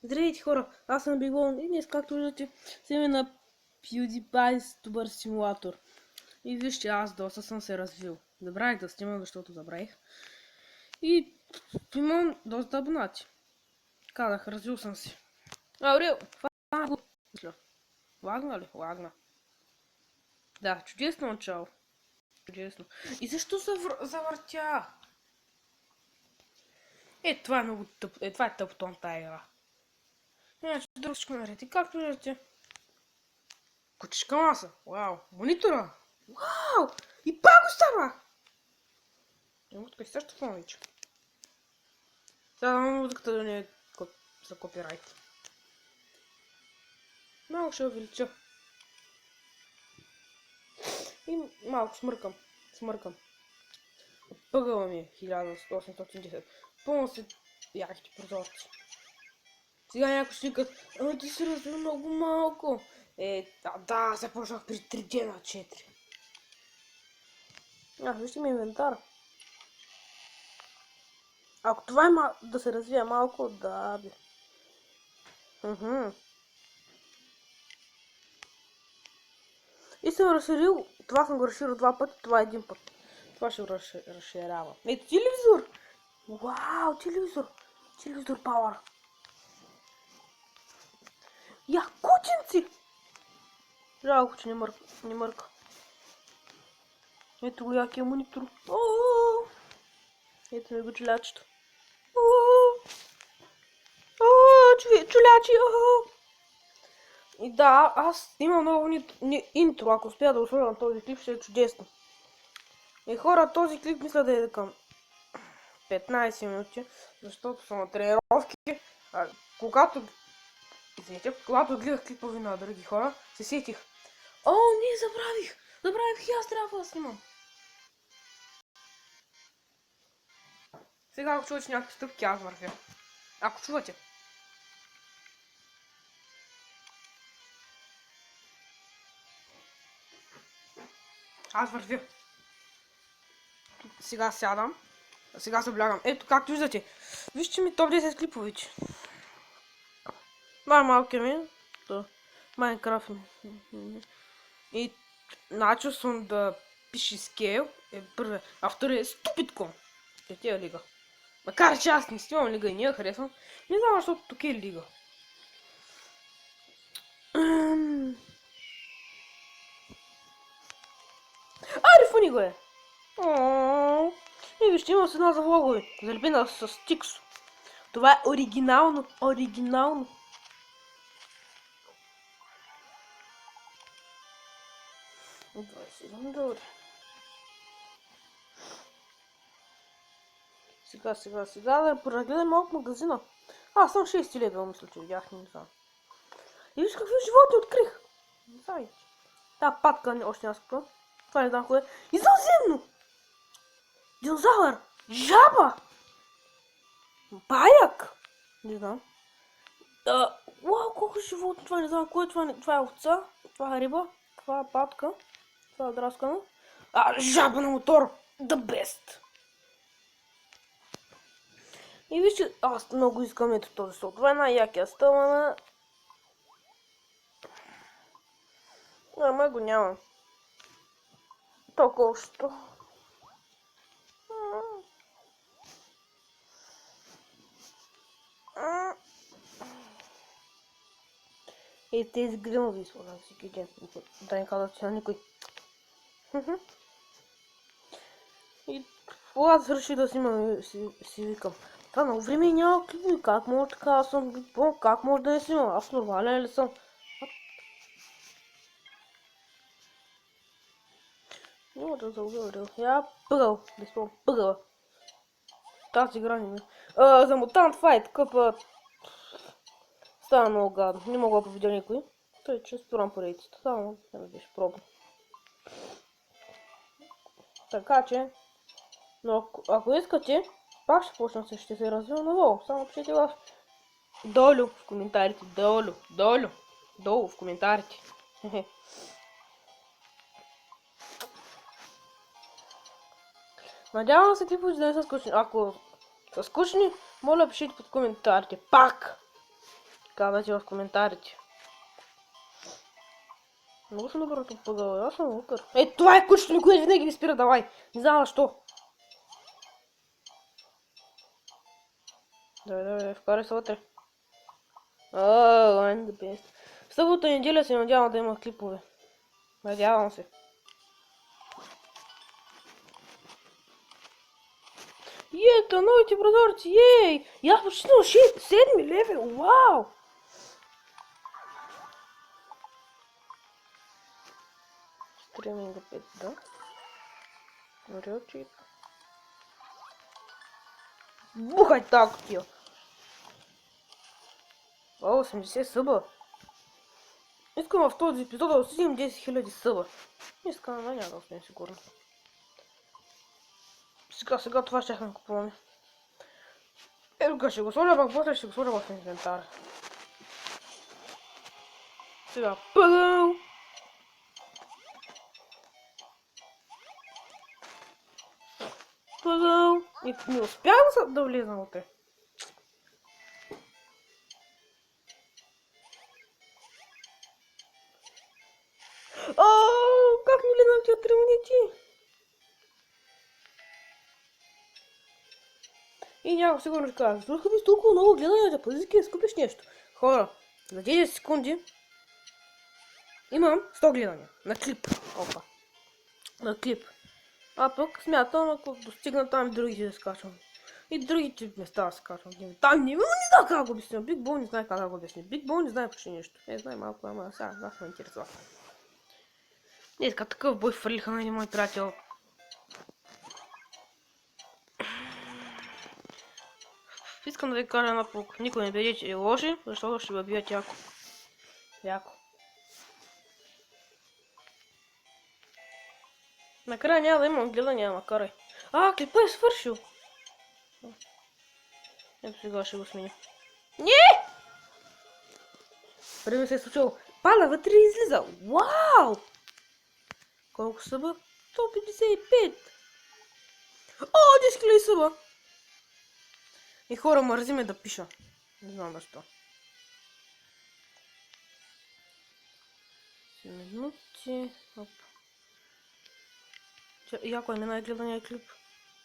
Здравейте хора, аз съм Бигон и днес, както виждате, сме на PewDiePie's добър симулатор. И вижте, аз доста съм се развил. Забравих да снимам, защото забравих. И имам доста абонати. Казах, развил съм се. Аурел, това го мисля. Лагна ли? Лагна. Да, чудесно начало. Чудесно. И защо се завъртя? Това е много тъп. Това е тъпто на тая игра. Иначе друг всичко наред. И както виждате, кучешка маса. Вау. Монитора. Вау! И пак остава! Музика също повече. Сега музиката да не е за копирайт. Малко ще увелича. И малко смъркам. Пъгъла ми е 1810. Пълно се яхите прозорци. Сега някой ще викат, ама ти се развил много малко. Да, започнах при 3 дена 4. Вижте ми инвентар. Ако това е да се развие малко, да бе. И съм разширил, това съм го разширил 2 пъти, това е 1 път. Това ще разширява. Ето телевизор! Вау, телевизор! Телевизор пауър! Я, кученци! Жалко, че не мърка. Ето го якия монитор. Ето ми го чулячето. Чулячи! И да, аз имам много интро. Ако успя да условя на този клип, ще е чудесно. И хора, този клип мисля да е към 15 минути, защото съм на тренировки. Когато гледах клипови на други хора, се сетих. Не, забравих! Забравих и аз трябва да снимам. Сега ако чувате някакви стъпки, аз вървя. Ако чувате. Аз вървя. Сега сядам. Сега се облягам. Ето, както виждате. Вижте ми топ 10 клиповичи. Малкия ми. Майнкрафт. И начал съм да пише скейл. Първия. А втория е ступидко. Третия лига. Макар че аз не снимам лига и не я харесвам. Не знам, защото тук е лига. Фуни го е! И вижте, имам с една за влогове. Залепена с Тиксо. Това е оригинално. 27 долари. Сега да прегледам малко магазина. Аз съм 6 левел, мисля, че видях, не знам. И виж какви животни открих. Не знам. Патка още не спра. Това не знам кое. Извънземно! Динозавър! Жаба! Паяк! Не знам. Вау, колко животно! Това не знам кое. Това е овца. Това е риба. Това е патка. Това е драскана. Жаба на мотор! The best! И вижте, аз много искам ето този сок. Това е най-якия стълмана. Ама го нямам. Толкова що. И тези гримови използвам всеки ден. Да не казват, че на никой. И аз реши да снимам и си викам. Това много време няма клипови. Как може така? Аз съм как може да не снимам? Аз нормален ли съм? Няма да заобявам. Я пъгъл. Да спомням пъгъла. Тази игра не ме. За Mutant Fight къпа. Става много гадно. Не мога да повидя никой. Той че спорам по рейците. Само не ме беше пробно. Така че. Но ако искате, пак ще почна ще се развива ново. Само пишете долу в коментарите. Долу в коментарите. Надявам се клиповете да не са скучни. Ако са скучни, моля пишете под коментарите. Пак! Казвайте в коментарите. Много съм добър тук пъгъл, аз съм лукър. Е, това е кучето ми, което винаги ми спира, давай. Не знам защо. Давай, вкарай се вътре. I'm the best. В събота и неделя се надявам да има клипове. Надявам се. Ето, новите прозорци, ей! И аз почти на 7 левел, вау! Стриминга 5, да. Орелчик. Бухай так, тио! О, 80 съба. Искам в този епизод да усилим 10 000 съба. Искам на някакъв не сигурно. Сега това ще купуваме. Тук ще го сложа, пак после ще го сложа в инвентар. Сега пъгъл! Пъгъл! И не успях да влизам от те. Как ми влизам тия 3 монети? И някой сигурно ще кажа, защо би толкова много гледания да пазиски да скупиш нещо? Хора, за 10 секунди имам 100 гледания на клип. Опа. На клип. А пък смятам, ако достигна там другите да скачам. И другите места да скачам. Там не знам как го обясня. Биг Бол не знае как го обясня. Биг Бол не знае почти нещо. Не знае малко, ама сега аз ме интересува. Днеска такъв бой фърлиха на един мой приятел. Искам да ви кажа една полука. Никой не бъдете лоши, защото ще ви бият яко. Яко. Накрая няма да имам гледания, макар. Клипа е свършил. Ето сега ще го сменя. Не! Преди ми се е случило. Пала вътре и излиза. Вау! Колко съба? 155. 10 000 съба. И хора мързи ме да пиша. Не знам защо. Минути. Оп. Яко е най-гледания клип.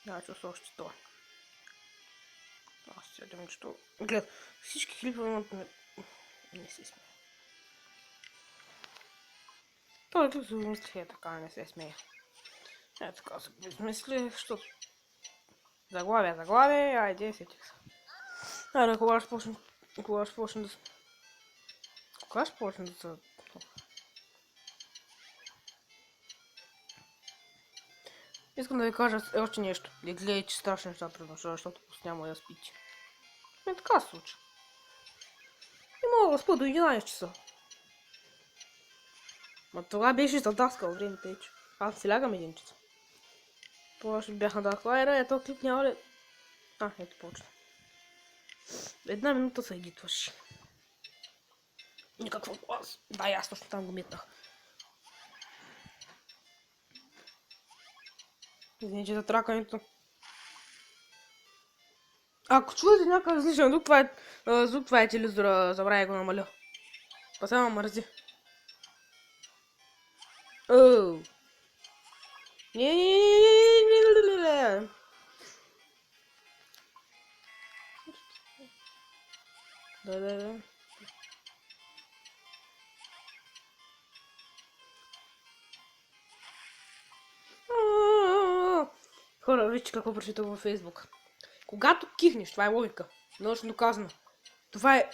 Да, чувствам още това. Аз сега дам нещо. Глед, всички клипове имат... Не се смея. Той клип се измислих е така, не се смея. Така се измислих, защото... Заглавие, айде, сетих се. Айде, кога ще почне да... Кога ще почне да се... Искам да ви кажа още нещо. Не гледай, че страшни неща предношава, защото после няма да спите. Така се случи. И мога да спа до 11 часа. Ма това беше задаскал време, тече. Аз си лягам 1 часа. Това ще бях на Дарклайра, ето клип няма ли... Ето почна. 1 минута се едитваш. Никакво глас. Да, аз точно там го метнах. Извините за тракането. Ако чуете някакъв различен звук, това е телевизора, забравя го намаля. Па само мързи. Не. Да. Хора, вижте какво прочитах във Фейсбук. Когато кихнеш, това е логика. Научно доказано. Това е...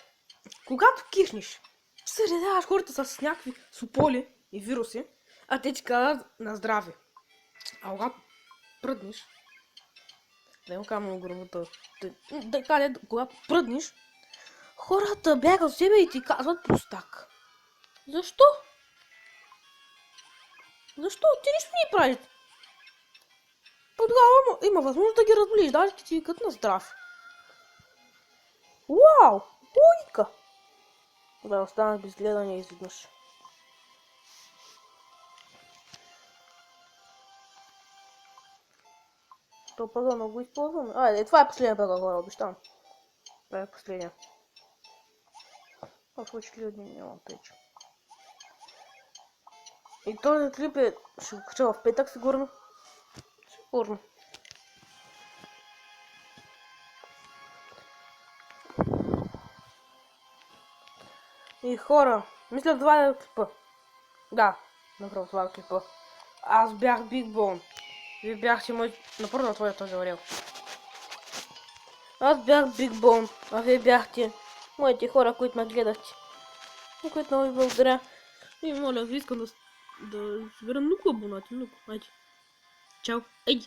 Когато кихнеш, се редяваш хората с някакви суполи и вируси, а те ти казват на здраве. А когато пръднеш, да го кажа много грубо, когато пръднеш, хората бягат от себе и ти казват простак. Защо? Защо? Ти нищо не правиш. Тогава има възможност да ги разболиш, даже ти викат на здрав. Вау! Логика! Да, останах без гледане изведнъж. То пъгъл много използваме. Това е последния пъгъл, хора, обещавам. Това е последния. В случай люди нямам пич. И този клип е... ще го кача в петък, сигурно. Сигурно. И хора, мисля това е клипа. Да, направо това е клипа. Аз бях Big Bone. Вие бяхте мой... Напърно това е този орел. Аз бях Big Bone, а вие бяхте моите хора, които ме гледахте. И които много ви благодаря. И моля, ви искам да събера много абонати, много. Айде. Чао. Ей!